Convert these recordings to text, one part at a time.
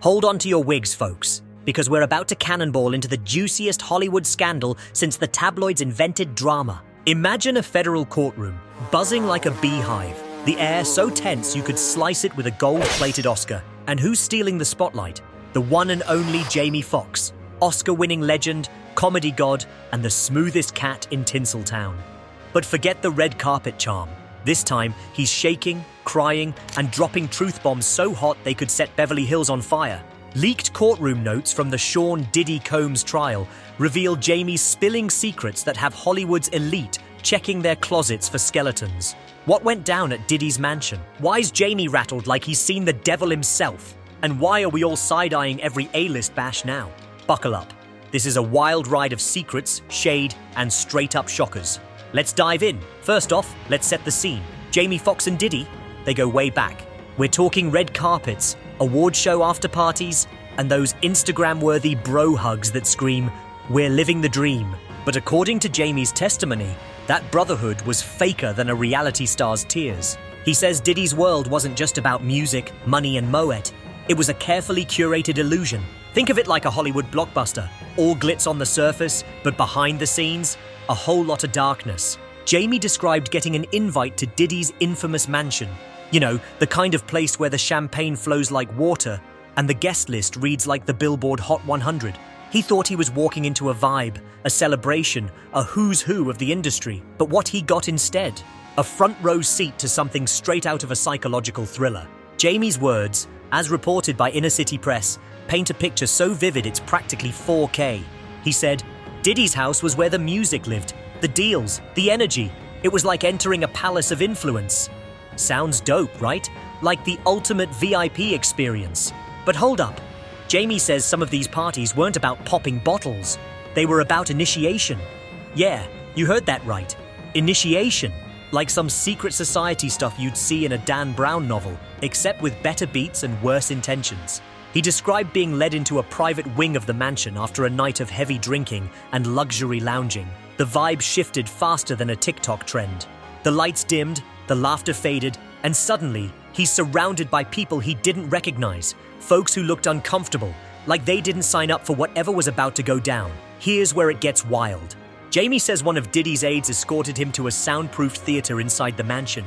Hold on to your wigs, folks, because we're about to cannonball into the juiciest Hollywood scandal since the tabloids invented drama. Imagine a federal courtroom, buzzing like a beehive, the air so tense you could slice it with a gold-plated Oscar. And who's stealing the spotlight? The one and only Jamie Foxx, Oscar-winning legend, comedy god, and the smoothest cat in Tinseltown. But forget the red carpet charm. This time, he's shaking, crying, and dropping truth bombs so hot they could set Beverly Hills on fire. Leaked courtroom notes from the Diddy Combs trial reveal Jamie's spilling secrets that have Hollywood's elite checking their closets for skeletons. What went down at Diddy's mansion? Why's Jamie rattled like he's seen the devil himself? And why are we all side-eyeing every A-list bash now? Buckle up. This is a wild ride of secrets, shade, and straight-up shockers. Let's dive in. First off, let's set the scene. Jamie Foxx and Diddy, they go way back. We're talking red carpets, award show after parties, and those Instagram-worthy bro hugs that scream, "We're living the dream." But according to Jamie's testimony, that brotherhood was faker than a reality star's tears. He says Diddy's world wasn't just about music, money, and Moet. It was a carefully curated illusion. Think of it like a Hollywood blockbuster. All glitz on the surface, but behind the scenes, a whole lot of darkness. Jamie described getting an invite to Diddy's infamous mansion. You know, the kind of place where the champagne flows like water and the guest list reads like the Billboard Hot 100. He thought he was walking into a vibe, a celebration, a who's who of the industry. But what he got instead? A front row seat to something straight out of a psychological thriller. Jamie's words, as reported by Inner City Press, paint a picture so vivid it's practically 4K. He said, Diddy's house was where the music lived, the deals, the energy. It was like entering a palace of influence. Sounds dope, right? Like the ultimate VIP experience. But hold up. Jamie says some of these parties weren't about popping bottles. They were about initiation. Yeah, you heard that right. Initiation. Like some secret society stuff you'd see in a Dan Brown novel, except with better beats and worse intentions. He described being led into a private wing of the mansion after a night of heavy drinking and luxury lounging. The vibe shifted faster than a TikTok trend. The lights dimmed, the laughter faded, and suddenly, he's surrounded by people he didn't recognize, folks who looked uncomfortable, like they didn't sign up for whatever was about to go down. Here's where it gets wild. Jamie says one of Diddy's aides escorted him to a soundproofed theater inside the mansion.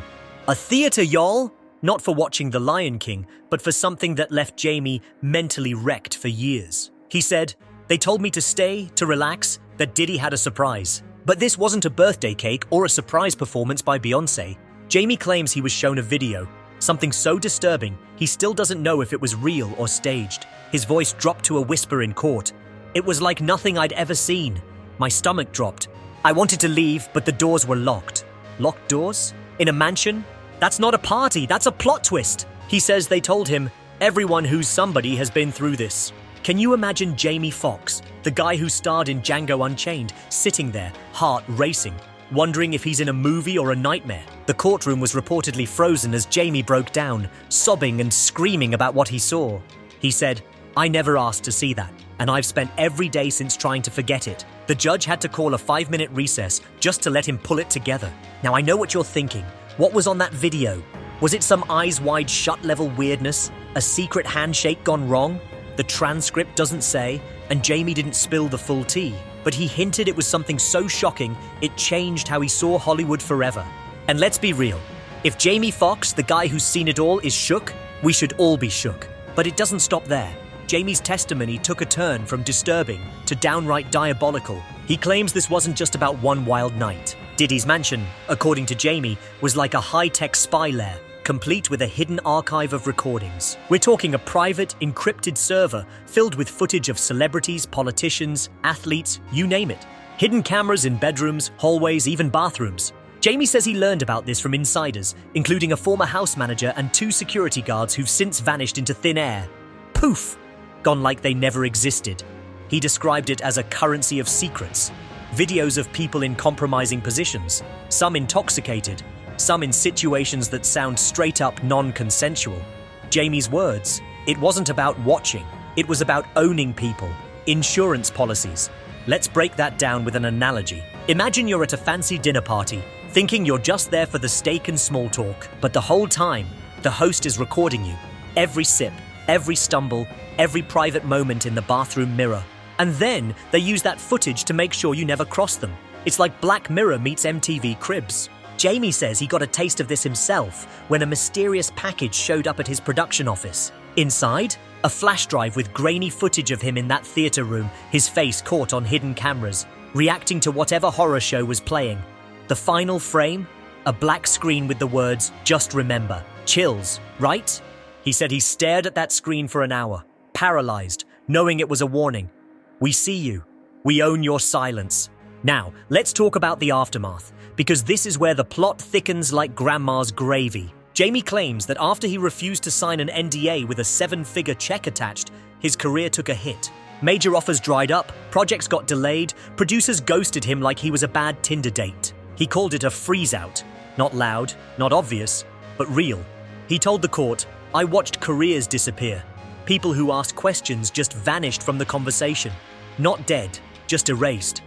A theater, y'all? Not for watching The Lion King, but for something that left Jamie mentally wrecked for years. He said, "They told me to stay, to relax, that Diddy had a surprise. But this wasn't a birthday cake or a surprise performance by Beyoncé." Jamie claims he was shown a video, something so disturbing he still doesn't know if it was real or staged. His voice dropped to a whisper in court. "It was like nothing I'd ever seen. My stomach dropped. I wanted to leave, but the doors were locked." Locked doors? In a mansion? That's not a party, that's a plot twist. He says they told him, "Everyone who's somebody has been through this." Can you imagine Jamie Foxx, the guy who starred in Django Unchained, sitting there, heart racing, wondering if he's in a movie or a nightmare? The courtroom was reportedly frozen as Jamie broke down, sobbing and screaming about what he saw. He said, "I never asked to see that, and I've spent every day since trying to forget it." The judge had to call a 5-minute recess just to let him pull it together. Now I know what you're thinking. What was on that video? Was it some eyes wide shut level weirdness? A secret handshake gone wrong? The transcript doesn't say, and Jamie didn't spill the full tea, but he hinted it was something so shocking it changed how he saw Hollywood forever. And let's be real, if Jamie Foxx, the guy who's seen it all, is shook, we should all be shook. But it doesn't stop there. Jamie's testimony took a turn from disturbing to downright diabolical. He claims this wasn't just about one wild night. Diddy's mansion, according to Jamie, was like a high-tech spy lair, complete with a hidden archive of recordings. We're talking a private, encrypted server filled with footage of celebrities, politicians, athletes, you name it. Hidden cameras in bedrooms, hallways, even bathrooms. Jamie says he learned about this from insiders, including a former house manager and 2 security guards who've since vanished into thin air. Poof! Gone like they never existed. He described it as a currency of secrets. Videos of people in compromising positions, some intoxicated, some in situations that sound straight up non-consensual. Jamie's words, it wasn't about watching, it was about owning people. Insurance policies. Let's break that down with an analogy. Imagine you're at a fancy dinner party, thinking you're just there for the steak and small talk, but the whole time, the host is recording you. Every sip, Every stumble, every private moment in the bathroom mirror. And then they use that footage to make sure you never cross them. It's like Black Mirror meets MTV Cribs. Jamie says he got a taste of this himself when a mysterious package showed up at his production office. Inside, a flash drive with grainy footage of him in that theater room, his face caught on hidden cameras, reacting to whatever horror show was playing. The final frame? A black screen with the words, "Just remember." Chills, right? He said he stared at that screen for an hour, paralyzed, knowing it was a warning. We see you. We own your silence. Now, let's talk about the aftermath, because this is where the plot thickens like grandma's gravy. Jamie claims that after he refused to sign an NDA with a 7-figure check attached, his career took a hit. Major offers dried up, projects got delayed, producers ghosted him like he was a bad Tinder date. He called it a freeze-out. Not loud, not obvious, but real. He told the court, "I watched careers disappear. People who asked questions just vanished from the conversation. Not dead, just erased.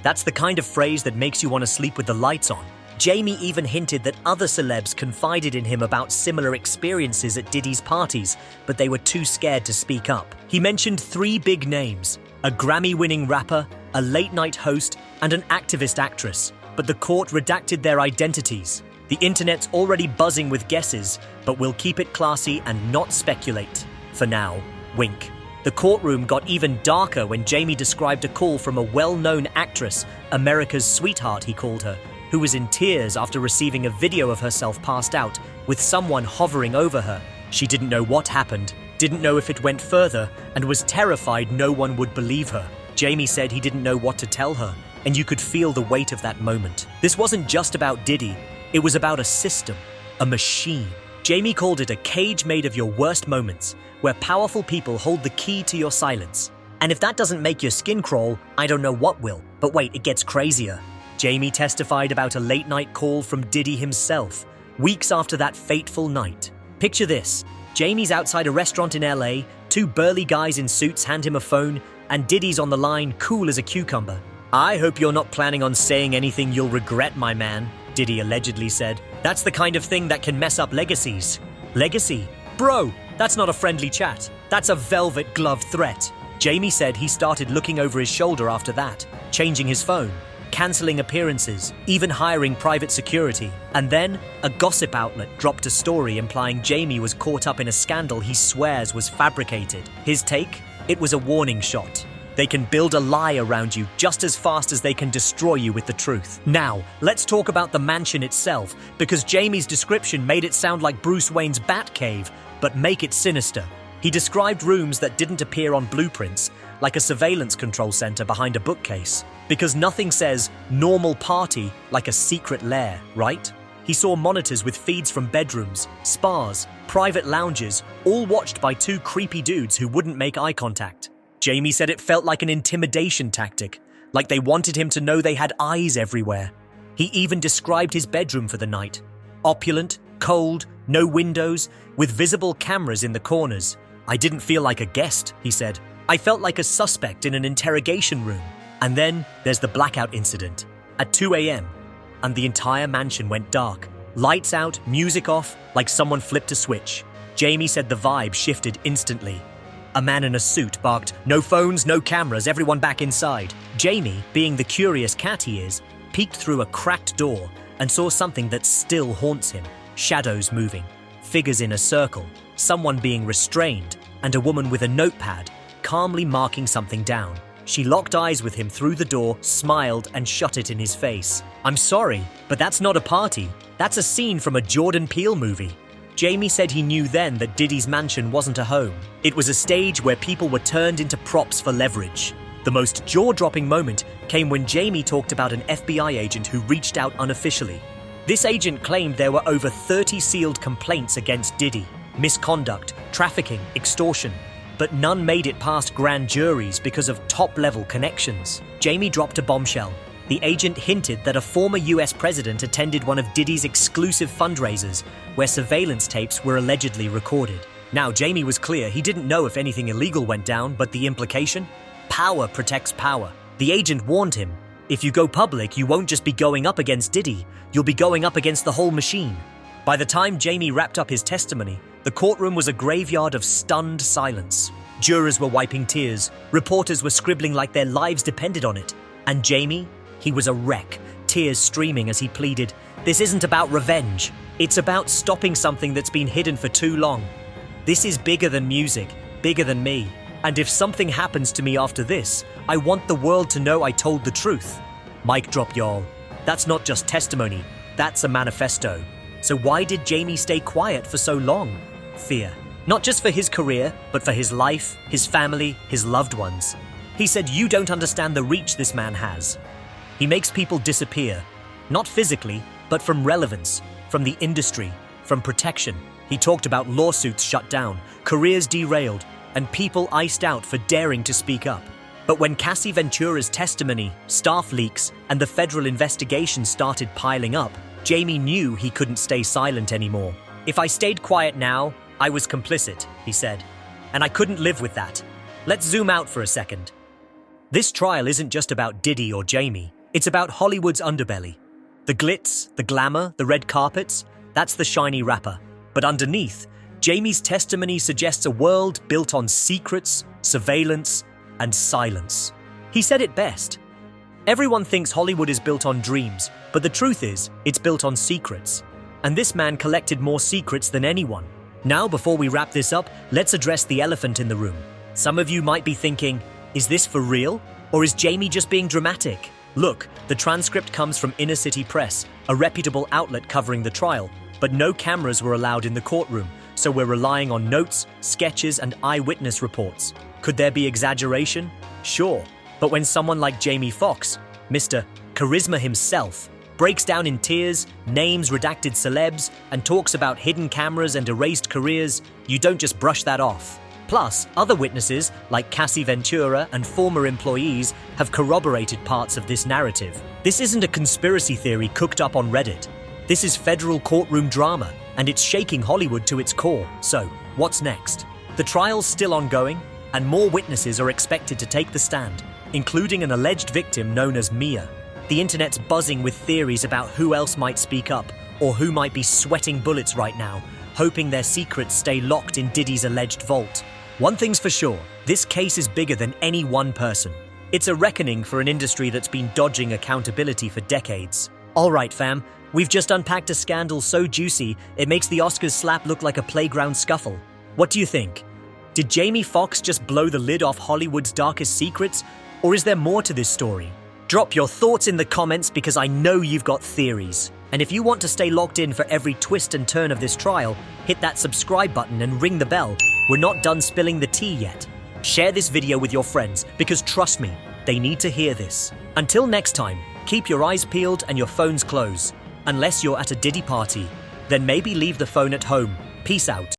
That's the kind of phrase that makes you want to sleep with the lights on." Jamie even hinted that other celebs confided in him about similar experiences at Diddy's parties, but they were too scared to speak up. He mentioned 3 big names: a Grammy-winning rapper, a late-night host, and an activist actress, but the court redacted their identities. The internet's already buzzing with guesses, but we'll keep it classy and not speculate. For now, wink. The courtroom got even darker when Jamie described a call from a well-known actress, America's sweetheart he called her, who was in tears after receiving a video of herself passed out, with someone hovering over her. She didn't know what happened, didn't know if it went further, and was terrified no one would believe her. Jamie said he didn't know what to tell her, and you could feel the weight of that moment. This wasn't just about Diddy, it was about a system, a machine. Jamie called it a cage made of your worst moments, where powerful people hold the key to your silence. And if that doesn't make your skin crawl, I don't know what will. But wait, it gets crazier. Jamie testified about a late-night call from Diddy himself, weeks after that fateful night. Picture this. Jamie's outside a restaurant in LA, 2 burly guys in suits hand him a phone, and Diddy's on the line, cool as a cucumber. "I hope you're not planning on saying anything you'll regret, my man," Diddy allegedly said. "That's the kind of thing that can mess up legacies." Legacy? Bro, that's not a friendly chat. That's a velvet glove threat. Jamie said he started looking over his shoulder after that, changing his phone, cancelling appearances, even hiring private security. And then, a gossip outlet dropped a story implying Jamie was caught up in a scandal he swears was fabricated. His take? It was a warning shot. They can build a lie around you just as fast as they can destroy you with the truth. Now, let's talk about the mansion itself, because Jamie's description made it sound like Bruce Wayne's Batcave, but make it sinister. He described rooms that didn't appear on blueprints, like a surveillance control center behind a bookcase. Because nothing says normal party like a secret lair, right? He saw monitors with feeds from bedrooms, spas, private lounges, all watched by 2 creepy dudes who wouldn't make eye contact. Jamie said it felt like an intimidation tactic, like they wanted him to know they had eyes everywhere. He even described his bedroom for the night. Opulent, cold, no windows, with visible cameras in the corners. "I didn't feel like a guest," he said. "I felt like a suspect in an interrogation room." And then there's the blackout incident at 2 a.m. and the entire mansion went dark. Lights out, music off, like someone flipped a switch. Jamie said the vibe shifted instantly. A man in a suit barked, "No phones, no cameras, everyone back inside." Jamie, being the curious cat he is, peeked through a cracked door and saw something that still haunts him. Shadows moving, figures in a circle, someone being restrained, and a woman with a notepad, calmly marking something down. She locked eyes with him through the door, smiled, and shut it in his face. "I'm sorry, but that's not a party. That's a scene from a Jordan Peele movie." Jamie said he knew then that Diddy's mansion wasn't a home. It was a stage where people were turned into props for leverage. The most jaw-dropping moment came when Jamie talked about an FBI agent who reached out unofficially. This agent claimed there were over 30 sealed complaints against Diddy. Misconduct, trafficking, extortion. But none made it past grand juries because of top-level connections. Jamie dropped a bombshell. The agent hinted that a former US president attended one of Diddy's exclusive fundraisers, where surveillance tapes were allegedly recorded. Now, Jamie was clear he didn't know if anything illegal went down, but the implication? Power protects power. The agent warned him, if you go public, you won't just be going up against Diddy, you'll be going up against the whole machine. By the time Jamie wrapped up his testimony, The courtroom was a graveyard of stunned silence. Jurors were wiping tears, reporters were scribbling like their lives depended on it. And Jamie? He was a wreck, tears streaming as he pleaded, "This isn't about revenge. It's about stopping something that's been hidden for too long. This is bigger than music, bigger than me. And if something happens to me after this, I want the world to know I told the truth." Mic drop, y'all. That's not just testimony, that's a manifesto. So why did Jamie stay quiet for so long? Fear. Not just for his career, but for his life, his family, his loved ones. He said, "You don't understand the reach this man has." He makes people disappear, not physically, but from relevance, from the industry, from protection. He talked about lawsuits shut down, careers derailed, and people iced out for daring to speak up. But when Cassie Ventura's testimony, staff leaks, and the federal investigation started piling up, Jamie knew he couldn't stay silent anymore. "If I stayed quiet now, I was complicit," he said. "And I couldn't live with that." Let's zoom out for a second. This trial isn't just about Diddy or Jamie. It's about Hollywood's underbelly. The glitz, the glamour, the red carpets, that's the shiny wrapper. But underneath, Jamie's testimony suggests a world built on secrets, surveillance, and silence. He said it best. Everyone thinks Hollywood is built on dreams, but the truth is, it's built on secrets. And this man collected more secrets than anyone. Now, before we wrap this up, let's address the elephant in the room. Some of you might be thinking, is this for real? Or is Jamie just being dramatic? Look, the transcript comes from Inner City Press, a reputable outlet covering the trial, but no cameras were allowed in the courtroom, so we're relying on notes, sketches, and eyewitness reports. Could there be exaggeration? Sure. But when someone like Jamie Foxx, Mr. Charisma himself, breaks down in tears, names redacted celebs, and talks about hidden cameras and erased careers, you don't just brush that off. Plus, other witnesses, like Cassie Ventura and former employees, have corroborated parts of this narrative. This isn't a conspiracy theory cooked up on Reddit. This is federal courtroom drama, and it's shaking Hollywood to its core. So, what's next? The trial's still ongoing, and more witnesses are expected to take the stand, including an alleged victim known as Mia. The internet's buzzing with theories about who else might speak up, or who might be sweating bullets right now, hoping their secrets stay locked in Diddy's alleged vault. One thing's for sure, this case is bigger than any one person. It's a reckoning for an industry that's been dodging accountability for decades. All right, fam, we've just unpacked a scandal so juicy, it makes the Oscars slap look like a playground scuffle. What do you think? Did Jamie Foxx just blow the lid off Hollywood's darkest secrets, or is there more to this story? Drop your thoughts in the comments because I know you've got theories. And if you want to stay locked in for every twist and turn of this trial, hit that subscribe button and ring the bell. We're not done spilling the tea yet. Share this video with your friends because trust me, they need to hear this. Until next time, keep your eyes peeled and your phones closed. Unless you're at a Diddy party, then maybe leave the phone at home. Peace out.